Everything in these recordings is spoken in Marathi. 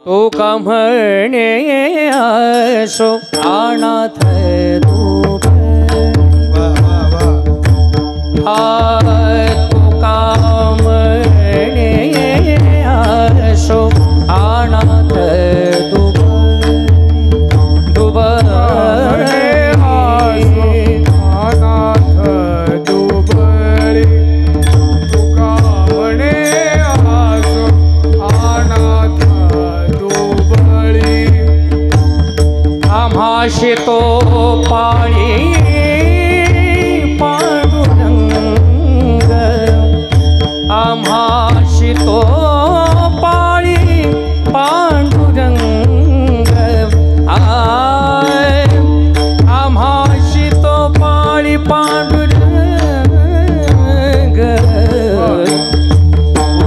तो का म्हणे असो अनाथ तू तो का म्हणे असो अनाथ आम्हाशी तो पाळी पांडुरंग आम्हाशी तो पाळी पांडुरंग आम्हाशी तो पाळी पांडुरंग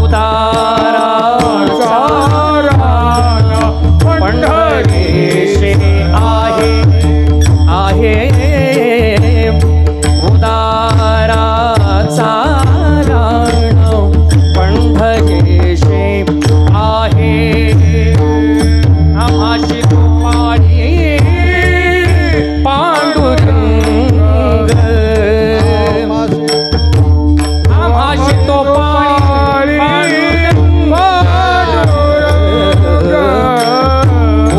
उदारा पंढरीशी आहे उदाराचा राण पंढरीशी आहे आम्हाशी तो पाळी पांडुरंग आम्हाशी तो पाळी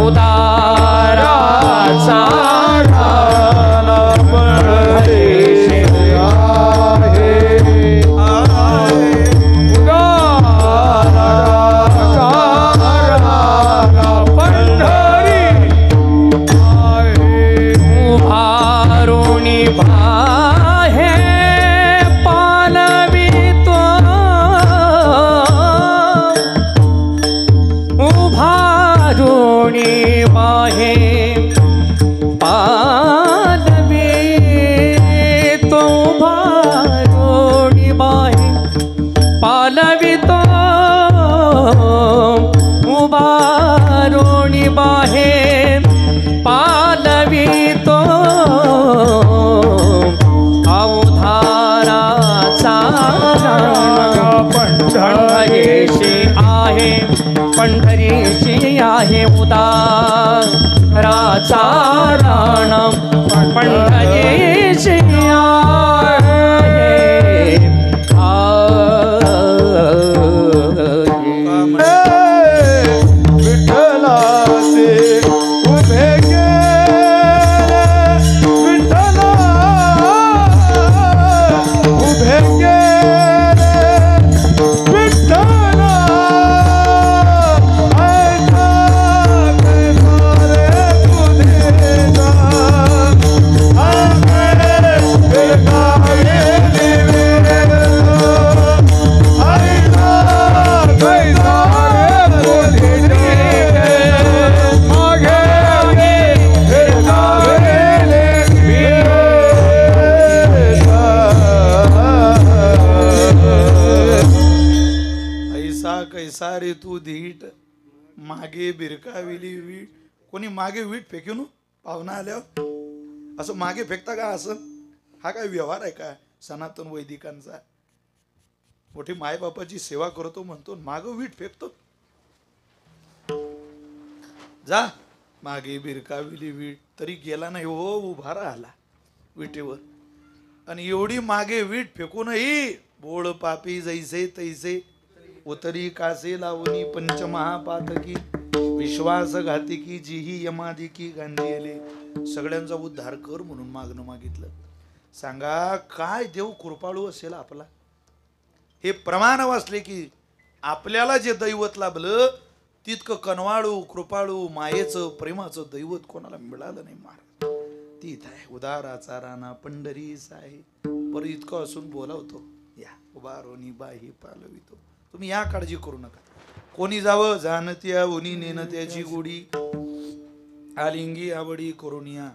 उदाराचा पंढरीशी आहे उदाराचा राण पंढरीशी सारे तू धीट मागे बिरकाविली वीट कोणी मागे वीट फेकून पाहुणा आल्यावर असं मागे फेकता का असं हा काय व्यवहार आहे का सनातन वैदिकांचा मोठी मायबापाची सेवा करतो म्हणतो माग वीट फेकतो जा मागे बिरकाविली वीट तरी गेला नाही हो उभा राहिला विटेवर आणि एवढी मागे वीट फेकूनही बोळ पापी जैसे तैसे उतरी कासे लावणी पंचमहापातकी विश्वासघातिकी जीही यमादिकी गांधीले सगळ्यांचा उद्धार कर म्हणून मागणं मागितलं सांगा काय देव कृपाळू असेल आपला हे प्रमाण वाचले की आपल्याला जे दैवत लाभलं तितकं कनवाळू कृपाळू मायेचं प्रेमाचं दैवत कोणाला मिळालं नाही महाराज तीत आहे उदाराचा राणा पंढरीस आहे पर इतकं असून बोलावतो या उभारोनी बाही पालवितो तुम्ही या काळजी करू नका कोणी जावं जाणत्या उनी नेनत्याची गोडी आलिंगी आवडी करुनिया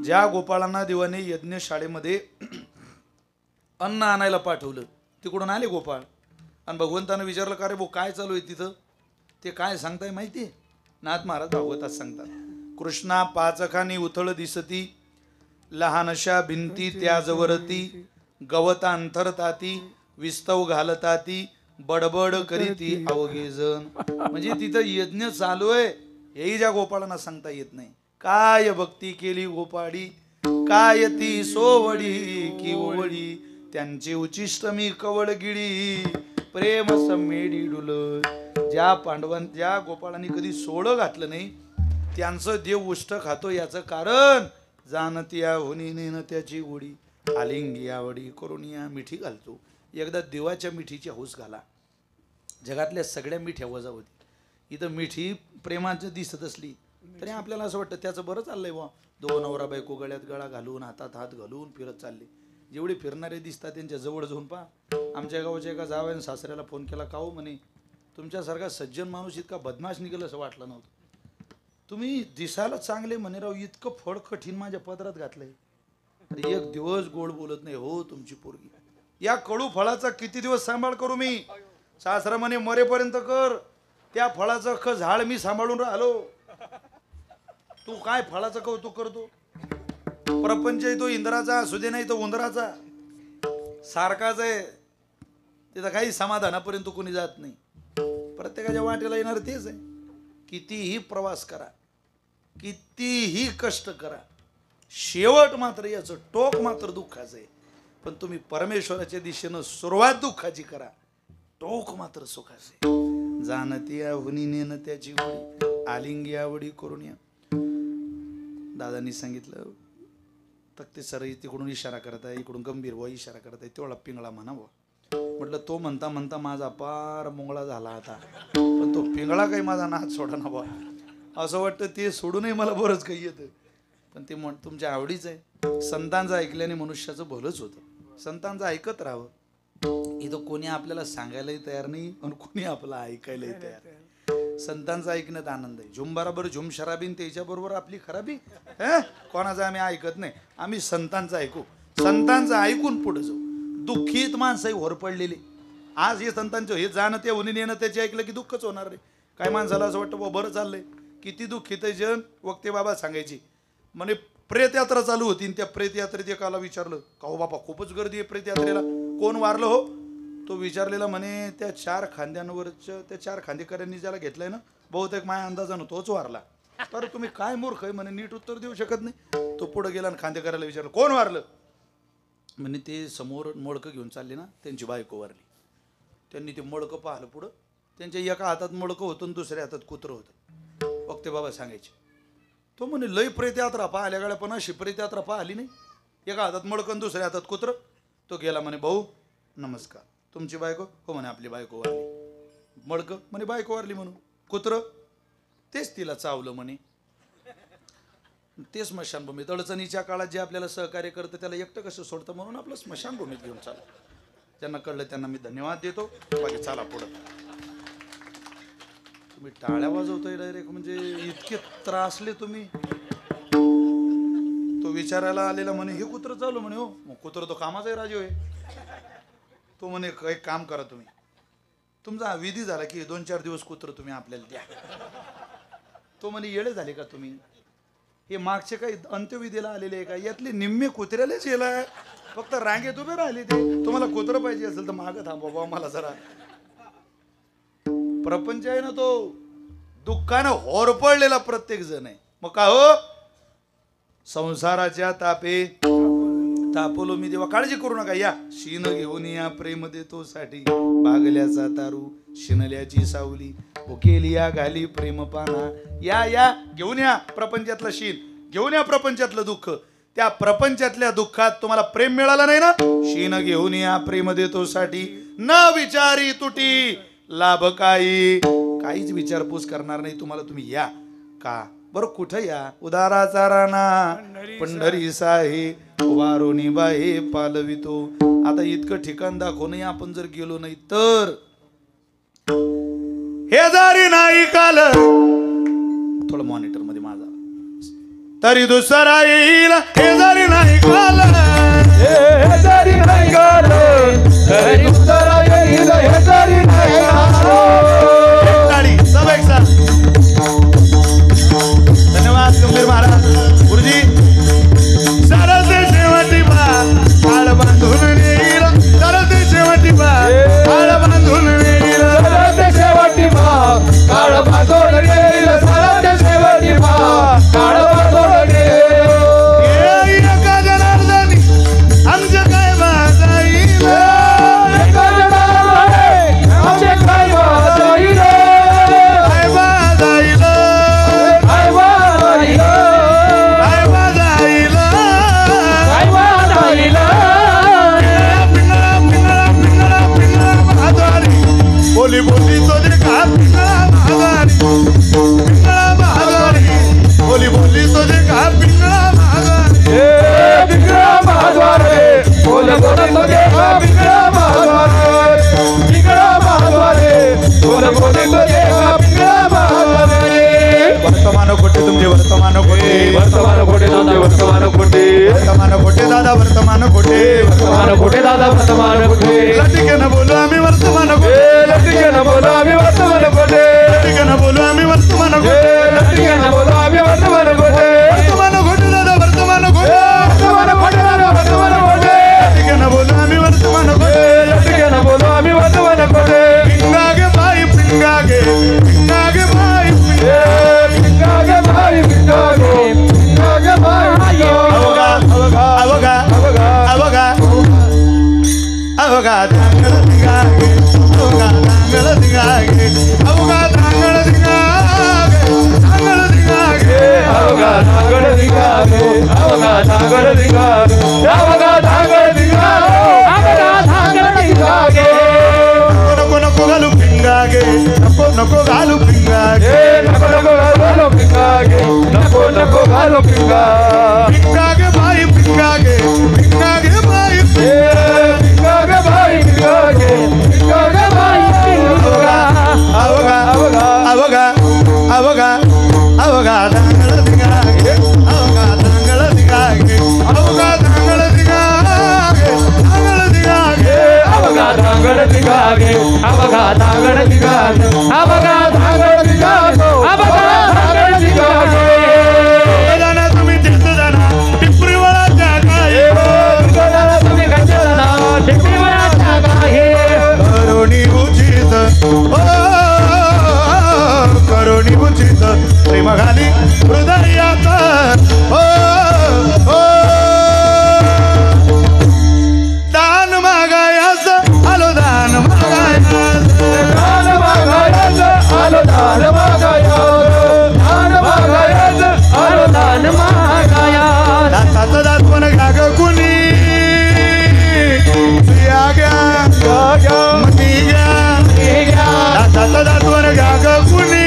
ज्या गोपाळांना देवाने यज्ञ शाळेमध्ये अन्न आणायला पाठवलं तिकडून आले गोपाळ आणि भगवंतानं विचारलं का रे भाऊ काय चालू आहे तिथं ते काय सांगताय माहिती आहे नाथ महाराज भागवतात सांगतात कृष्णा पाचखानी उथळ दिसती लहानशा भिंती त्याजवरती गवता अंतरताती विस्तव घालताती बडबड करीती अवघे जण. म्हणजे तिथं यज्ञ चालू आहे हेही ज्या गोपाळांना सांगता येत नाही. काय भक्ती केली गोपाळी, काय ती सोवडी की ओवळी, त्यांचे उचिष्ट मी कवळ गिळी, प्रेम सम्मेडी डुल. ज्या गोपाळांनी कधी सोळं घातलं नाही त्यांचं देव उष्ट खातो. याचं कारण जाणती या होनी त्याची गोडी, आलिंगी आवडी करून या मिठी घालतो. एकदा देवाच्या मिठीची हौस घाला. जगातल्या सगळ्या मिठ्या वजा होती. इथं मिठी प्रेमाचं दिसत असली तरी आपल्याला असं वाटतं त्याचं बरं चाललंय बा. दोन नवरा बायको गळ्यात गळा घालून हातात हात घालून फिरत चालले. जेवढे फिरणारे दिसतात त्यांच्या जवळ जाऊन पहा. आमच्या गावच्या एका जावयाने सासऱ्याला फोन केला, का हो म्हणे तुमच्यासारखा सज्जन माणूस इतका बदमाश निघेल असं वाटलं नव्हतं. तुम्ही दिसायला चांगले म्हणे राव, इतकं फळ कठीण माझ्या पदरात घातलंय. अरे एक दिवस गोड बोलत नाही हो तुमची पोरगी. या कडू फळाचा किती दिवस सांभाळ करू मी. सासरा म्हणे मरेपर्यंत कर. त्या फळाचं अख्खं झाड मी सांभाळून राहिलो. तू काय फळाचं कौतुक करतो. प्रपंच तो इंद्राचा असू दे नाही तो उंदराचा सारखाच आहे. तिथं काही समाधानापर्यंत कोणी जात नाही. प्रत्येकाच्या वाटेला येणार तेच आहे. कितीही प्रवास करा, कितीही कष्ट करा, शेवट मात्र याचं टोक मात्र दुःखाचं आहे. पण तुम्ही परमेश्वराच्या दिशेनं सुरुवात दुःखाची करा, टोक मात्र सुखाचे. जाणती हुनी नेन त्याची गोडी, आलिंगी आवडी करून या. दादांनी सांगितलं तक्ते सर तिकडून इशारा करताय, इकडून गंभीर व इशारा करताय, तेवढा पिंगळा म्हणावं. म्हटलं तो म्हणता म्हणता माझा पार मुंगळा झाला आता. पण तो पिंगळा काही माझा नाच सोडा ना बा. असं वाटतं ते सोडूनही मला बरंच काही येतं. पण ते तुमच्या आवडीचं आहे. संतांचं ऐकल्याने मनुष्याचं भलंच होतं. संतांचं ऐकत राहावं. इथं कोणी आपल्याला सांगायलाही तयार नाही आणि कोणी आपलं ऐकायलाही तयार नाही. संतांचा ऐकण्यात आनंद आहे. झुम बरोबर झुम शराबीन त्याच्याबरोबर आपली खराबी. कोणाचं आम्ही ऐकत नाही. आम्ही संतांचं ऐकू. संतांचं ऐकून पुढे जाऊ. दुःखीत माणसंही होरपडलेली. आज हे संतांचं हे जाणं ते होणी नेणं त्याचे ऐकलं की दुःखच होणार रे. काय माणसाला असं वाटतं बा बरं चाललंय. किती दुःखीत आहे जन. वक्ते बाबा सांगायची म्हणे प्रेतयात्रा चालू होती. त्या प्रेतयात्रेत एकाला विचारलं, का हो बापा खूपच गर्दी आहे प्रेतयात्रेला, कोण वारलं हो. तो विचारलेला म्हणे त्या 4 खांद्यांवरच्या त्या 4 खांदेकऱ्यांनी ज्याला घेतलंय ना बहुतेक माझ्या अंदाजानं तोच वारला. तर तुम्ही काय मूर्ख आहे म्हणे, नीट उत्तर देऊ शकत नाही. तो पुढे गेला आणि खांदेकऱ्याला विचारलं कोण वारलं. म्हणे ते समोर मडकं घेऊन चालले ना त्यांची बायको वारली. त्यांनी ते मडकं पाहिलं. पुढं त्यांच्या एका हातात मडकं होतं आणि दुसऱ्या हातात कुत्रं होतं. वक्ते बाबा सांगायचे. तो म्हणे लय प्रेतयात्रा पाहिल्या गाड्या पण अशी प्रेतयात्रा पाहिली नाही. एका हातात मडकं आणि दुसऱ्या हातात कुत्रं. तो गेला म्हणे भाऊ नमस्कार, तुमची बायको. हो म्हणे आपली बायको वारली. मडकं म्हणे बायको वारली म्हणून. कुत्रं तेच तिला चावलं म्हणे. ते स्मशानभूमीत अडचणीच्या काळात जे आपल्याला सहकार्य करतं त्याला एकटं कसं सोडतं म्हणून आपलं स्मशानभूमीत घेऊन चाललं. ज्यांना कळलं त्यांना मी धन्यवाद देतो. बाकी चला पुढं. तुम्ही टाळ्या वाजवताय डायरेक्ट म्हणजे इतके त्रासले तुम्ही. तो विचारायला आलेला म्हणे हे कुत्र चालू म्हणे. हो मग कुत्र तो कामाचा राजू आहे. तो म्हणे एक काम करा तुम्ही, तुमचा विधी झाला की 2-4 दिवस कुत्र तुम्ही आपल्याला द्या. तो म्हणे येडे झाले का तुम्ही. हे मागचे काही अंत्यविधीला आलेले आहे का. यातले निम्मे कुत्र्यालाच गेलाय. फक्त रांगेत उभे राहिले ते. तुम्हाला कुत्र पाहिजे असेल तर मागं थांबा बाबा मला जरा. प्रपंच आहे ना तो दुःखानं होरपळलेला प्रत्येक जण आहे. मग का हो संसाराच्या तापे तापलो मी देवा काळजी करू नका. या शीन घेऊन या प्रेम देतो साठी, बागल्याचा तारू शिनल्याची सावली ओकेली या घाली प्रेम पाना. या या घेऊन या प्रपंचातलं शीन, घेऊन या प्रपंचातलं दुःख. त्या प्रपंचातल्या दुःखात तुम्हाला प्रेम मिळालं नाही ना, शीन घेऊन या प्रेम देतो साठी. न विचारी तुटी लाभ काही, काहीच विचारपूस करणार नाही तुम्हाला. तुम्ही या का बरं कुठं या. उदाराचा राणा पंढरी साहे वारोनी बाहे पालवितो. आता इतकं ठिकाण दाखवूनही आपण जर गेलो नाही तर हे जरी नाही काल थोडं मॉनिटर मध्ये माझा तरी दुसरा येईल. हे जरी नाही काल, हे जरी नाही काल तरी दुसरा येईल. हे जरी नाही काल. सब एक साथ. धन्यवाद गंभीर महाराज गुरुजी. सरस शेवटी बा आळ बांधून येईल. सरस शेवटी बा आळ बांधून दादा वर्तमान खोटे वर्तमान खोटे दादा वर्तमान खोटे लटकेनं बोलू आम्ही वर्तमान खोटे लटकेनं बोलू आम्ही वर्तमान खोटे लटकेनं बोलू आम्ही वर्तमान खोटे लटकेनं बोलू आम्ही वर्तमान खोटे वर्तमान खोटे दादा वर्तमान खोटे वर्तमान खोटे दादा वर्तमान खोटे लटकेनं बोलू आम्ही वर्तमान खोटे लटकेनं बोलू आम्ही वर्तमान खोटे पिंगागे बाई पिंगागे पिंगागे बाई पिंगागे भाई पिंगागे पिंगागे भाई अवगा अवगा अवगा अवगा अवगा धांगड दिगागे अवगा धांगड दिगागे अवगा धांगड दिगागे धांगड दिगागे अवगा धांगड दिगागे अवगा धांगड दिगागे अवगा धांगड दिगागे अवगा धांगड दिगागे नको नको घालू पिंगागे नको नको घालू पिंगागे नको नको घालो पिंगागे नको नको घालो पिंगा पिंगागे बाई पिंगागे पिंगागे बाई पिंगागे भाई पिंगागे पिंगागे भाई अवगा अवगा अवगा अवगा अवगा धांगड दिगागे अवगा धांगड दिगागे अवगा धांगड दिगागे धांगड दिगागे अवगा धांगड दिगागे अवगा धांगड दिगागे अवगा धांगड दिगागे अवगा धांगड दिगागे जाना तुम्ही तीर्थ जाना टिपरी वळाच्या काय तुम्ही गंजना टिपरीवराच्या गाहे करोनी उचित करोनी उचित प्रेम घाली हृदयात दान मागायास आलो दान मागायास दान मागायचं आलो दान मागायचं दान मागायचं आलो दान मागाया दाताचं दात पण घ्या ग कुणी सिया घ्या मनी घ्या दाताचं दात पण घ्या ग कुणी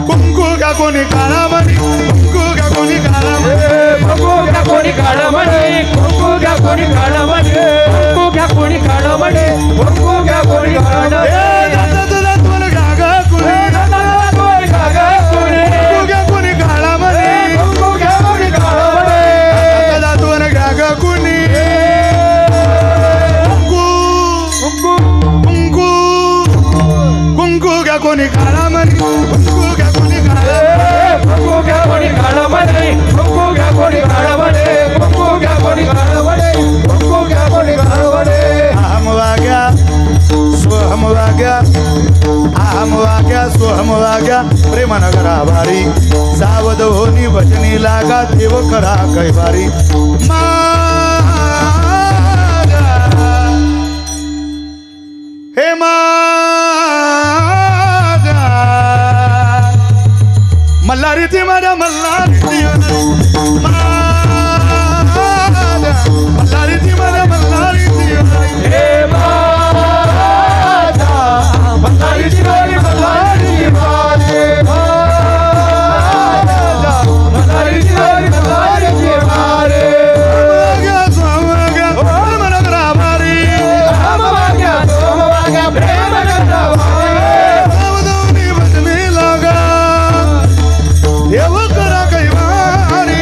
कुंकू घ्या कोणी काळा मणी कुंकू घ्या कोणी काळा मणी कुंकू घ्या कोणी काढ म्हणे कुंकू घ्या कोणी काढ म्हणे कुंकू घ्या कोणी काढ म्हणे कुंकू घ्या कोणी काढ दाताचं दात पण घ्या ग कुणी कुंकू घ्या कोणी काळा मणी कुंकू घ्या कोणी काढ म्हणे दाताचं दात पण घ्या ग कुणी कुंकू कुंकू कुंकू घ्या कोणी काळा मणी कुंकू घ्या कोणी काळा कुंकू घ्या कोणी काढ म्हणे कुंकू घ्या कोणी काढ म्हणे कुंकू घ्या कोणी काढ म्हणे कुंकू घ्या कोणी काढ म्हणे अहम वाग्या स्वहम वाग्या अहम वाग्या स्वहम वाग्या प्रेमानगर आभारी सावध होनी भजनी लागा देव करा कैवारी माझ्या हे माझ्या मल्हारी ती माझ्या मल्हारी ती मल्हारी ती माझ्या मल्हारी ती हे माझा मल्हारीची वारी मल्हारीची वारी माझा मल्हारीची वारी मल्हारीची वारी प्रेमानगर आभारी राम वाग्या सोम वाग्या प्रेम सावधानी भजनी लागा देव करा कैवारी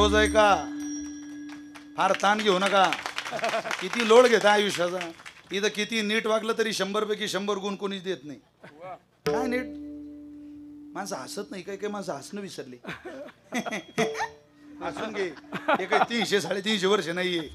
रोज आहे का? फार ताण घेऊ नका. किती लोड घेता आयुष्याचा. इथं किती नीट वागलं तरी 100 पैकी 100 गुण कोणीच देत नाही. काय नीट माणसं हसत नाही. काय काय माणसं हसणं विसरली. हसून घे. हे काय 300 350 वर्ष नाहीये.